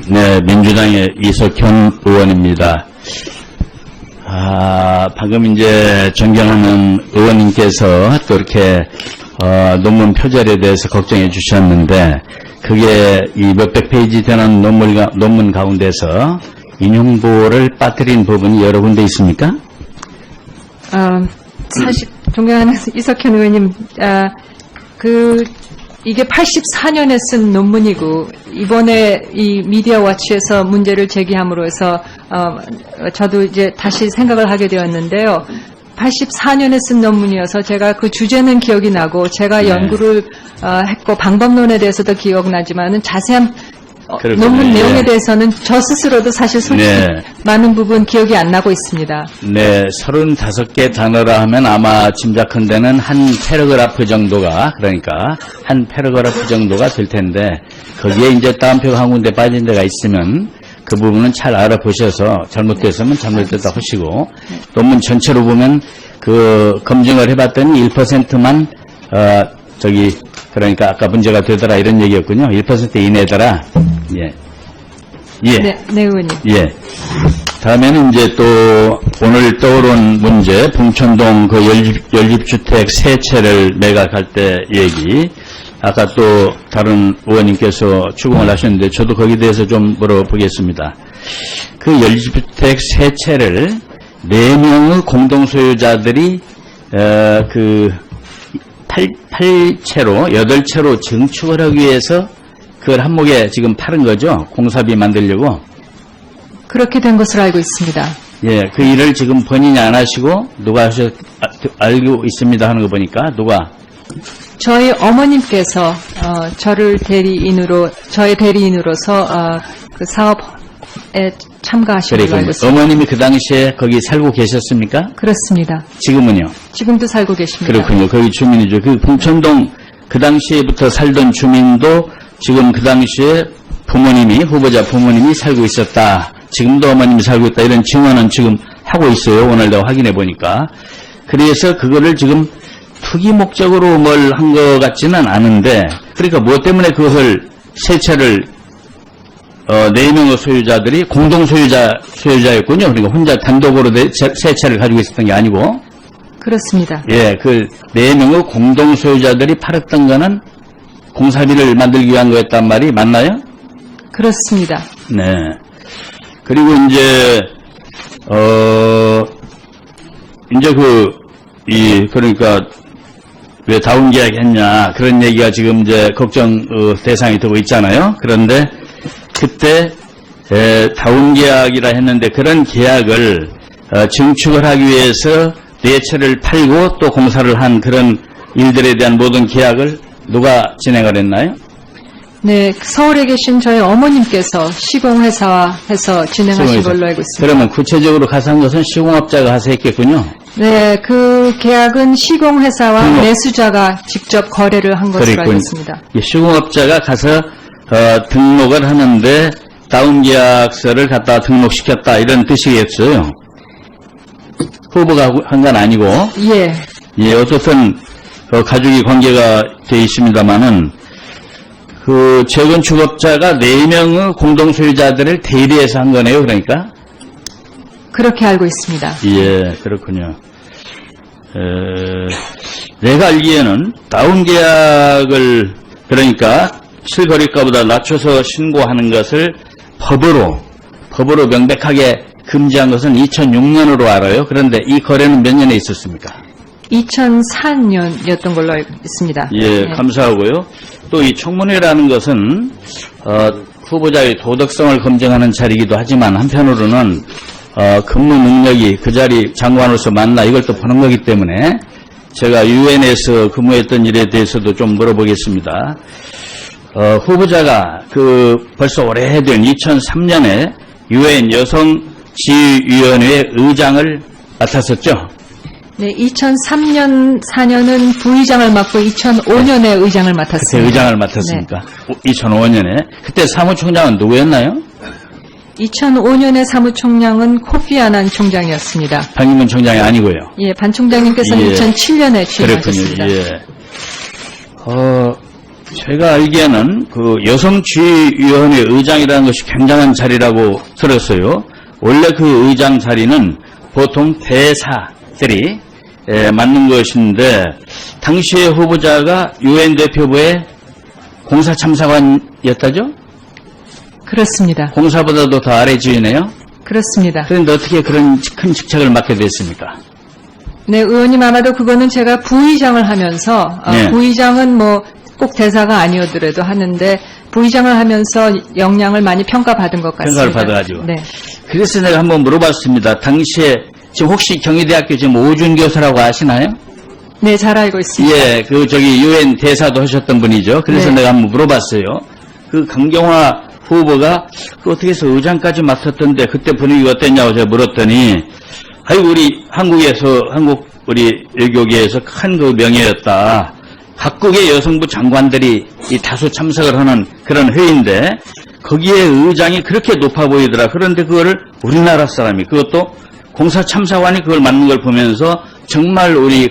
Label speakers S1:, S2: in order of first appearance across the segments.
S1: 네, 민주당의 이석현 의원입니다. 방금 이제 존경하는 의원님께서 또 이렇게 논문 표절에 대해서 걱정해 주셨는데, 그게 이 몇백 페이지 되는 논문 가운데서 인용보호를 빠뜨린 부분이 여러 군데 있습니까?
S2: 사실 존경하는 이석현 의원님, 이게 84년에 쓴 논문이고 이번에 이 미디어 워치에서 문제를 제기함으로 해서 저도 이제 다시 생각을 하게 되었는데요. 84년에 쓴 논문이어서 제가 그 주제는 기억이 나고 제가 연구를 했고 방법론에 대해서도 기억나지만은 자세한 논문 내용에 대해서는 저 스스로도 사실 솔직히 많은 부분 기억이 안 나고 있습니다.
S1: 네, 35개 단어라 하면 아마 짐작컨대는 한 패러그래프 정도가, 그러니까 한 패러그래프 정도가 될 텐데, 거기에 이제 따옴표가 한 군데 빠진 데가 있으면 그 부분은 잘 알아보셔서 잘못됐으면 잘못됐다 하시고, 논문 전체로 보면 그 검증을 해봤더니 1%만 그러니까 아까 문제가 되더라 이런 얘기였군요. 1% 이내더라. 예.
S2: 네, 의원님.
S1: 예. 다음에는 이제 또 오늘 떠오른 문제, 봉천동 그 연립주택 세 채를 매각할 때 얘기. 아까 또 다른 의원님께서 추궁을 하셨는데 저도 거기에 대해서 좀 물어보겠습니다. 그 연립주택 세 채를 4명의 공동소유자들이 8채로 8채로 증축을 하기 위해서 그걸 한목에 지금 팔은 거죠? 공사비 만들려고?
S2: 그렇게 된 것으로 알고 있습니다.
S1: 예, 그 일을 지금 본인이 안 하시고 누가 알고 있습니다 하는 거 보니까 누가?
S2: 저희 어머님께서 저의 대리인으로서 그 사업에 참가하신 걸로 알고 있습니다.
S1: 어머님이 그 당시에 거기 살고 계셨습니까?
S2: 그렇습니다.
S1: 지금은요?
S2: 지금도 살고 계십니다.
S1: 그렇군요. 거기 주민이죠. 그 봉천동 그 당시에부터 살던 주민도 지금 그 당시에 후보자 부모님이 살고 있었다. 지금도 어머님이 살고 있다. 이런 증언은 지금 하고 있어요. 오늘 내가 확인해 보니까. 그래서 그거를 지금 투기 목적으로 뭘 한 것 같지는 않은데, 그러니까 뭐 때문에 그것을 세 채를 4명의 소유자들이 공동 소유자였군요. 그러니까 혼자 단독으로 세 채를 가지고 있었던 게 아니고.
S2: 그렇습니다.
S1: 예, 그 4명의 공동 소유자들이 팔았던 거는 공사비를 만들기 위한 거였단 말이 맞나요?
S2: 그렇습니다.
S1: 네. 그리고 이제 그러니까 왜 다운 계약했냐 그런 얘기가 지금 이제 걱정 대상이 되고 있잖아요. 그런데 그때 다운 계약이라 했는데 그런 계약을 증축을 하기 위해서 4채를 팔고 또 공사를 한 그런 일들에 대한 모든 계약을 누가 진행을 했나요?
S2: 네, 서울에 계신 저희 어머님께서 시공회사와 해서 진행하신 걸로 알고 있습니다.
S1: 그러면 구체적으로 가서 한 것은 시공업자가 가서 했겠군요?
S2: 네, 그 계약은 시공회사와 매수자가 직접 거래를 한 것으로 알고 있습니다.
S1: 시공업자가 가서 등록을 하는데 다운계약서를 갖다 등록시켰다 이런 뜻이겠어요? 후보가 한 건 아니고.
S2: 예.
S1: 예, 어떻든 가족이 관계가 돼 있습니다만은 그 재건축업자가 4명의 공동소유자들을 대리해서 한 거네요, 그러니까?
S2: 그렇게 알고 있습니다.
S1: 예, 그렇군요. 내가 알기에는 다운계약을 그러니까 실거래가보다 낮춰서 신고하는 것을 법으로 명백하게 금지한 것은 2006년으로 알아요. 그런데 이 거래는 몇 년에 있었습니까?
S2: 2004년이었던 걸로 알고 있습니다.
S1: 예, 네. 감사하고요. 또 이 청문회라는 것은 후보자의 도덕성을 검증하는 자리이기도 하지만 한편으로는 근무 능력이 그 자리 장관으로서 맞나 이걸 또 보는 거기 때문에 제가 유엔에서 근무했던 일에 대해서도 좀 물어보겠습니다. 후보자가 벌써 오래된 2003년에 유엔 여성지휘위원회 의장을 맡았었죠?
S2: 네, 2003년, 4년은 부의장을 맡고 2005년에 의장을 맡았습니다.
S1: 그때 의장을 맡았습니까? 네. 2005년에. 그때 사무총장은 누구였나요?
S2: 2005년에 사무총장은 코피 아난 총장이었습니다.
S1: 반기문 총장이 아니고요.
S2: 예, 반 총장님께서는 2007년에 취임하셨습니다.
S1: 그렇군요. 예. 제가 알기에는 그 여성지휘위원회 의장이라는 것이 굉장한 자리라고 들었어요. 원래 그 의장 자리는 보통 대사들이 맡는 것인데 당시의 후보자가 유엔 대표부의 공사참사관이었다죠?
S2: 그렇습니다.
S1: 공사보다도 더 아래 지위네요.
S2: 그렇습니다.
S1: 그런데 어떻게 그런 큰 직책을 맡게 됐습니까?
S2: 네, 의원님 아마도 그거는 제가 부의장을 하면서
S1: 네.
S2: 부의장은 뭐 꼭 대사가 아니었더라도 하는데 부의장을 하면서 역량을 많이 평가받은 것 같습니다.
S1: 평가를 받아가지고.
S2: 네,
S1: 그래서 내가 한번 물어봤습니다. 당시에 지금 혹시 경희대학교 지금 오준 교수라고 아시나요?
S2: 네, 잘 알고 있습니다.
S1: 예, 그 저기 유엔 대사도 하셨던 분이죠. 그래서
S2: 네.
S1: 내가 한번 물어봤어요. 그 강경화 후보가 그 어떻게 해서 의장까지 맡았던데 그때 분위기가 어땠냐고 제가 물었더니 아이고 우리 한국 우리 외교계에서 큰 그 명예였다. 각국의 여성부 장관들이 이 다수 참석을 하는 그런 회의인데 거기에 의장이 그렇게 높아 보이더라. 그런데 그거를 우리나라 사람이 그것도 공사참사관이 그걸 맡는 걸 보면서 정말 우리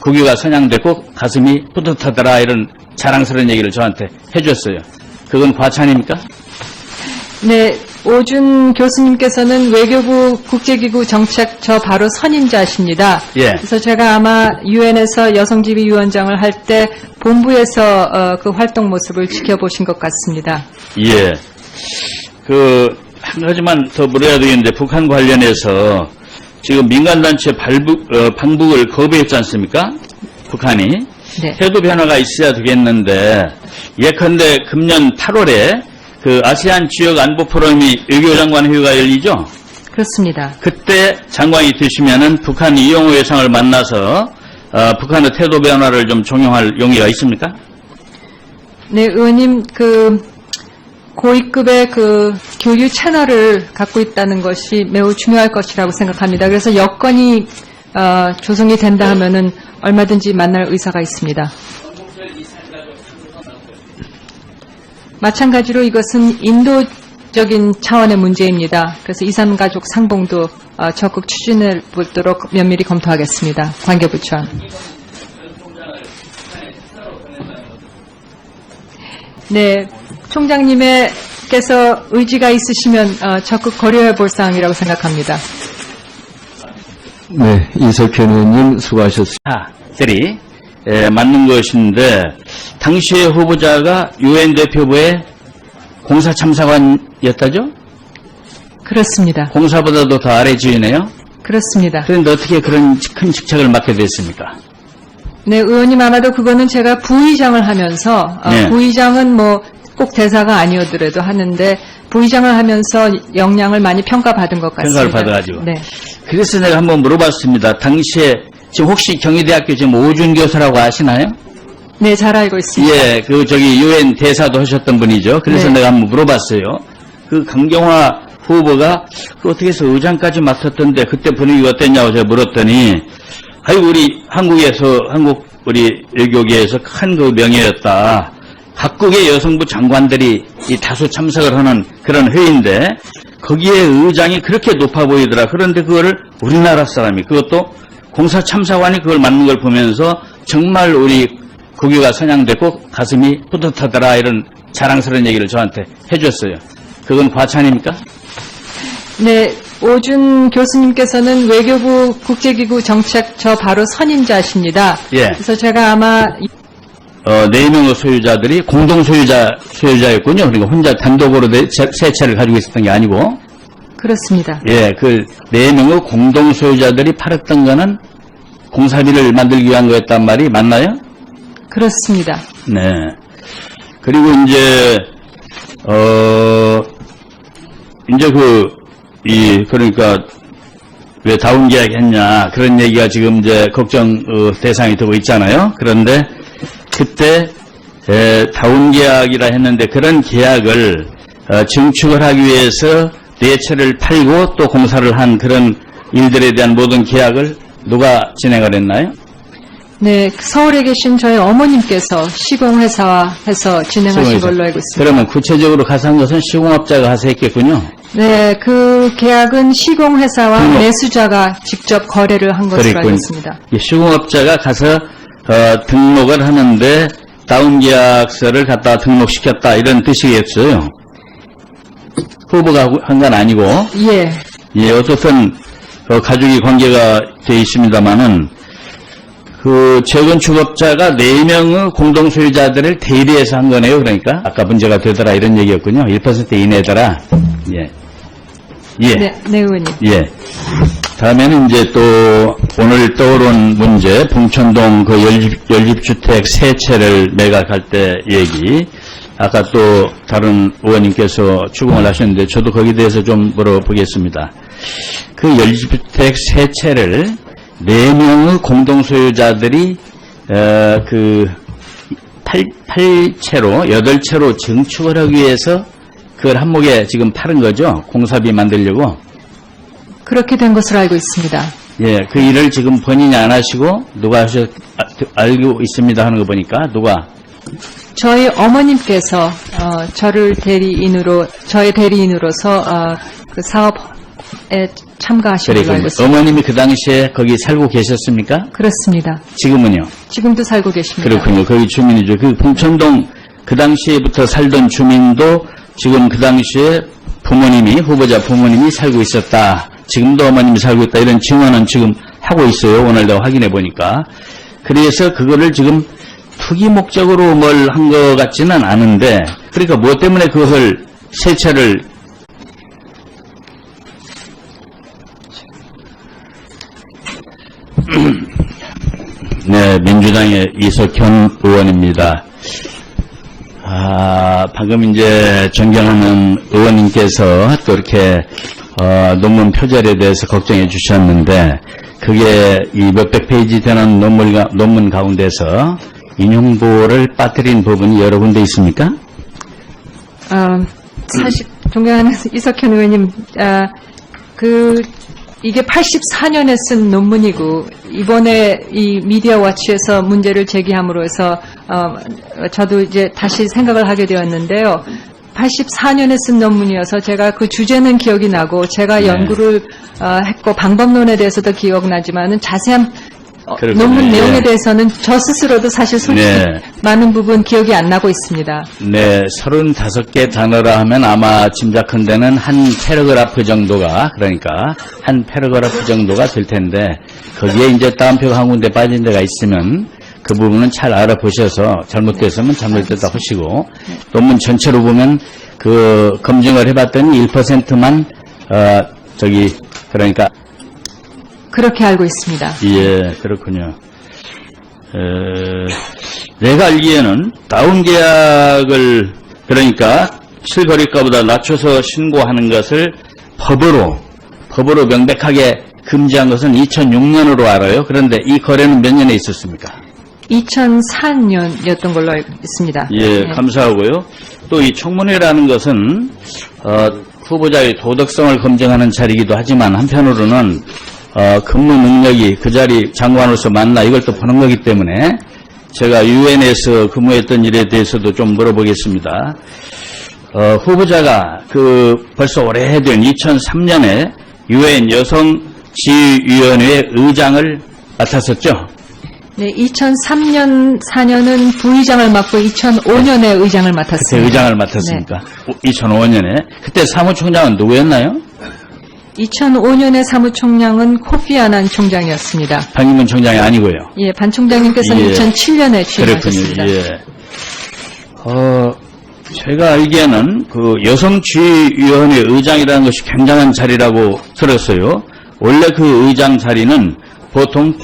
S1: 국위가 선양됐고 가슴이 뿌듯하더라 이런 자랑스러운 얘기를 저한테 해줬어요. 그건 과찬입니까?
S2: 네, 오준 교수님께서는 외교부 국제기구 정책처 바로 선임자십니다.
S1: 예.
S2: 그래서 제가 아마 유엔에서 여성지휘위원장을 할 때 본부에서 그 활동 모습을 지켜보신 것 같습니다.
S1: 예. 한 가지만 더 물어야 되겠는데 북한 관련해서 지금 민간단체 방북을 거부했지 않습니까? 북한이.
S2: 네.
S1: 태도 변화가 있어야 되겠는데 예컨대 금년 8월에 그 아세안 지역 안보 포럼이 외교장관 회의가 열리죠?
S2: 그렇습니다.
S1: 그때 장관이 되시면은 북한 이용호 외상을 만나서 북한의 태도 변화를 좀 종용할 용의가 있습니까?
S2: 네, 의원님, 고위급의 교류 채널을 갖고 있다는 것이 매우 중요할 것이라고 생각합니다. 그래서 여건이, 조성이 된다 하면은 얼마든지 만날 의사가 있습니다. 마찬가지로 이것은 인도적인 차원의 문제입니다. 그래서 2, 3가족 상봉도 적극 추진해 보도록 면밀히 검토하겠습니다. 관계부처. 네, 총장님께서 의지가 있으시면 적극 고려해 볼 사항이라고 생각합니다.
S3: 네, 이석현 의원님 수고하셨습니다.
S1: 들이 맞는 것인데 당시의 후보자가 유엔 대표부의 공사참사관이었다죠?
S2: 그렇습니다.
S1: 공사보다도 더 아래 지위네요.
S2: 그렇습니다.
S1: 그런데 어떻게 그런 큰 직책을 맡게 됐습니까?
S2: 네, 의원님 아마도 그거는 제가 부의장을 하면서
S1: 네.
S2: 부의장은 뭐 꼭 대사가 아니었더라도 하는데 부의장을 하면서 역량을 많이 평가받은 것 같습니다.
S1: 평가를 받아가지고.
S2: 네,
S1: 그래서 내가 한번 물어봤습니다. 당시에 지금 혹시 경희대학교 지금 오준 교수라고 아시나요?
S2: 네, 잘 알고 있습니다.
S1: 예, 그 저기 유엔 대사도 하셨던 분이죠. 그래서
S2: 네.
S1: 내가 한번 물어봤어요. 그 강경화 후보가 그 어떻게 해서 의장까지 맡았던데 그때 분위기가 어땠냐고 제가 물었더니 아이고 우리 한국 우리 외교계에서 큰 그 명예였다. 각국의 여성부 장관들이 이 다수 참석을 하는 그런 회의인데 거기에 의장이 그렇게 높아 보이더라. 그런데 그거를 우리나라 사람이 그것도 공사참사관이 그걸 맡는 걸 보면서 정말 우리 국위가 선양됐고 가슴이 뿌듯하더라 이런 자랑스러운 얘기를 저한테 해줬어요. 그건 과찬입니까?
S2: 네, 오준 교수님께서는 외교부 국제기구 정책처 바로 선임자십니다.
S1: 예.
S2: 그래서 제가 아마
S1: 4명의 소유자들이 공동 소유자였군요. 그러니까 혼자 단독으로 세 채를 가지고 있었던 게 아니고.
S2: 그렇습니다.
S1: 예, 그 4명의 공동 소유자들이 팔았던 거는 공사비를 만들기 위한 거였단 말이 맞나요?
S2: 그렇습니다.
S1: 네. 그리고 이제 그러니까 왜 다운 계약 했냐 그런 얘기가 지금 이제 걱정 대상이 되고 있잖아요. 그런데 그때 다운 계약이라 했는데 그런 계약을 증축을 하기 위해서 4채를 팔고 또 공사를 한 그런 일들에 대한 모든 계약을 누가 진행을 했나요?
S2: 네, 서울에 계신 저희 어머님께서 시공회사와 해서 진행하신 걸로 알고 있습니다.
S1: 그러면 구체적으로 가서 한 것은 시공업자가 가서 했겠군요.
S2: 네, 그 계약은 시공회사와
S1: 등록.
S2: 매수자가 직접 거래를 한 것으로 알고
S1: 그랬군요.
S2: 있습니다.
S1: 이 시공업자가 가서 등록을 하는데 다운계약서를 갖다 등록시켰다 이런 뜻이겠어요. 후보가 한 건 아니고
S2: 예.
S1: 예, 어떻든 가족이 관계가 돼 있습니다만은 그 재건축업자가 4명의 공동소유자들을 대리해서 한 거네요. 그러니까 아까 문제가 되더라 이런 얘기였군요. 1% 이내더라. 예. 예.
S2: 네, 의원님.
S1: 예. 다음에는 이제 또 오늘 떠오른 문제, 봉천동 그 연립주택 세 채를 매각할 때 얘기. 아까 또 다른 의원님께서 추궁을 하셨는데 저도 거기에 대해서 좀 물어보겠습니다. 그 연립주택 세 채를 4명의 공동소유자들이 그 8채로 8채로 증축을 하기 위해서 그걸 한목에 지금 파는 거죠. 공사비 만들려고.
S2: 그렇게 된 것으로 알고 있습니다.
S1: 예, 그 일을 지금 본인이 안 하시고 누가 알고 있습니다 하는 거 보니까 누가?
S2: 저희 어머님께서 저의 대리인으로서 그 사업에 참가하신 걸로 알고
S1: 그러니까
S2: 있습니다.
S1: 어머님이 그 당시에 거기 살고 계셨습니까?
S2: 그렇습니다.
S1: 지금은요?
S2: 지금도 살고 계십니다.
S1: 그렇군요. 거기 주민이죠. 그 봉천동 그 당시에부터 살던 주민도 지금 그 당시에 후보자 부모님이 살고 있었다. 지금도 어머님이 살고 있다. 이런 증언은 지금 하고 있어요. 오늘 내가 확인해 보니까. 그래서 그거를 지금 투기 목적으로 뭘 한 것 같지는 않은데, 그러니까 뭐 때문에 그것을 세 채를 네, 민주당의 이석현 의원입니다. 방금 이제 존경하는 의원님께서 또 이렇게 논문 표절에 대해서 걱정해 주셨는데, 그게 이 몇백 페이지 되는 논문 가운데서 인용보를 빠뜨린 부분이 여러 군데 있습니까?
S2: 사실 존경하는 이석현 의원님, 이게 84년에 쓴 논문이고 이번에 이 미디어워치에서 문제를 제기함으로 해서 저도 이제 다시 생각을 하게 되었는데요. 84년에 쓴 논문이어서 제가 그 주제는 기억이 나고 제가
S1: 네.
S2: 연구를 했고 방법론에 대해서도 기억나지만은 자세한
S1: 그렇군요.
S2: 논문 내용에
S1: 예.
S2: 대해서는 저 스스로도 사실 솔직히
S1: 네.
S2: 많은 부분 기억이 안 나고 있습니다.
S1: 네, 35개 단어라 하면 아마 짐작한 데는 한 패러그래프 정도가, 그러니까 한 패러그래프 정도가 될 텐데, 거기에 이제 따옴표가 한 군데 빠진 데가 있으면 그 부분은 잘 알아보셔서 잘못됐으면 잘못됐다 하시고, 논문 전체로 보면 그 검증을 해봤더니 1%만, 그러니까,
S2: 그렇게 알고 있습니다.
S1: 예, 그렇군요. 내가 알기에는 다운 계약을 그러니까 실거래가보다 낮춰서 신고하는 것을 법으로 명백하게 금지한 것은 2006년으로 알아요. 그런데 이 거래는 몇 년에 있었습니까?
S2: 2004년이었던 걸로 알고 있습니다.
S1: 예,
S2: 네.
S1: 감사하고요. 또 이 청문회라는 것은 후보자의 도덕성을 검증하는 자리이기도 하지만 한편으로는 근무 능력이 그 자리 장관으로서 맞나 이걸 또 보는 거기 때문에 제가 유엔에서 근무했던 일에 대해서도 좀 물어보겠습니다. 후보자가 벌써 오래된 2003년에 유엔 여성지휘위원회 의장을 맡았었죠.
S2: 네, 2003년, 4년은 부의장을 맡고 2005년에 의장을
S1: 그때
S2: 맡았습니다.
S1: 의장을 맡았으니까 2005년에 그때 사무총장은 누구였나요?
S2: 2005년에 사무총장은 코피 아난 총장이었습니다.
S1: 방인문 총장이 아니고요.
S2: 예, 반 총장님께서는
S1: 예.
S2: 2007년에 취임하셨습니다.
S1: 그렇군요. 예. 제가 알기에는 그 여성지휘위원회 의장이라는 것이 굉장한 자리라고 들었어요. 원래 그 의장 자리는 보통